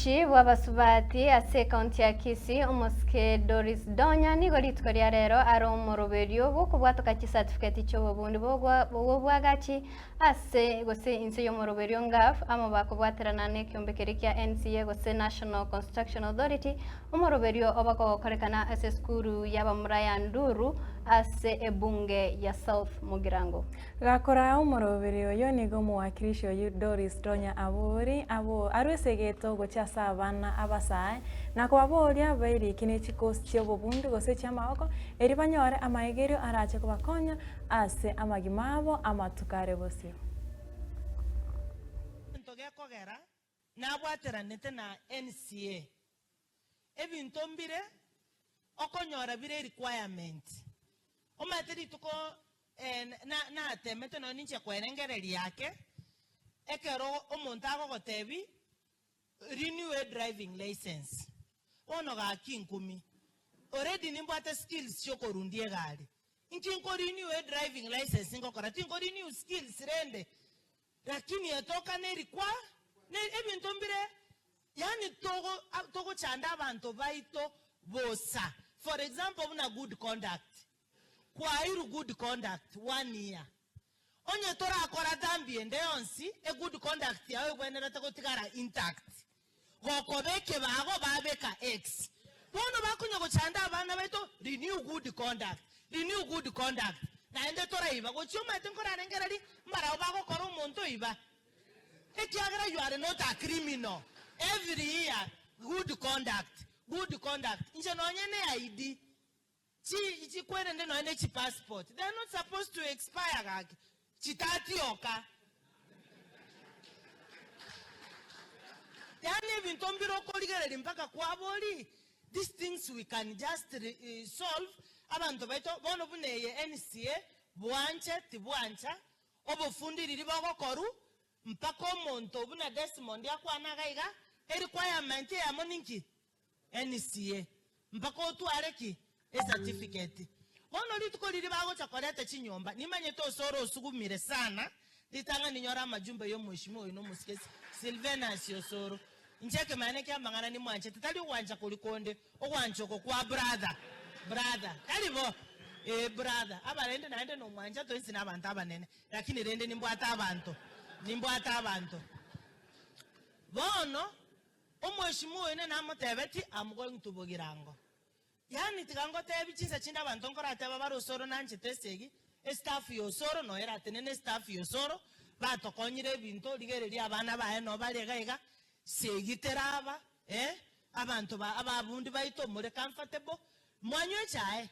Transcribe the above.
Obwinshi bw'abasubati ase kaunti ya Kisii omusike Doris Donya nigo ritko ria rero ari omoroberio gokubwatoka certificate cy'obubundi bw'obwagachi ase gose inse y'omoroberio ngaf amo bakubwaterana n'ekyombekere kya NCA gose National Construction Authority omoroberio obakokorekana ase skuru y'abamuraya Nduru ase ebunge ya South Mugirango gakora omoroberio yo nigo muwakilishi oyu Doris Donya abori abo arwesegeto gochasa abana abasae na kwaboria bairiki n'ekikosi cy'obubundi gose cy'amaboko eri banyore amaegerio arache kubakonya ase amagima abo amatukare bosio ntogekogera nabwateranete na NCA ebinto mbire okonyora bire requirement omateri tuko na temete no ninche kwerengereri yake ekero omuntu agogotebi renew a driving license ono ga kinkumi already nimbwate skills chokorundie gari inkinko renew a driving license ngokora tinko renew skills rende lakini etoka nerikwa ne ebinto mbire yani togo chanda abantu baito bosa for example una good conduct kwa iru good conduct 1 year onye tora akora dambi ende yonsi a good conduct yawe gwenera tagotigara intact gokobeke bago babeka x bono bakunya gochanda abana baito renew good conduct na ende tora iba gochuma tenkora rengerari mbara bago kora umuntu iba ekiagara you are not a criminal every year good conduct nje nonyene ID chi kwerende no ene chi passport they are not supposed to expire gaki chitati oka yani bintu mbiro koligereri mpaka kwaboli these things we can just solve abantu baito bono buneye NCA bwanche tibwancha obufundiri bagokoru mpaka omuntu buna Desmond yakwana gaiga requirement ya moninki NCA mpaka otwareki certificate bono lituko liri bago chakorete chinyomba nimanye to soro osugumire sana litanga ninyora amajumbe yo mweshimo ino musikesi Silvanus Yosoro ncheke mane kya mangana ni mwanje tutali wanja kulikonde okwanchoko kwa brother kalibo brother abarende naende no mwanja to insina abantu abanene lakini rende nimbwata abantu bono omweshimo ine namutebeti I'm going to Bugirango yani tikango tebi chisa chinda abantu nkora teba barosoro nanje tesegi staff yosoro no era tenene staff yosoro batokonyire bintu ligereri abana bae no balegaiga segiteraba abantu ababundi baito muri comfortable mwanywe chae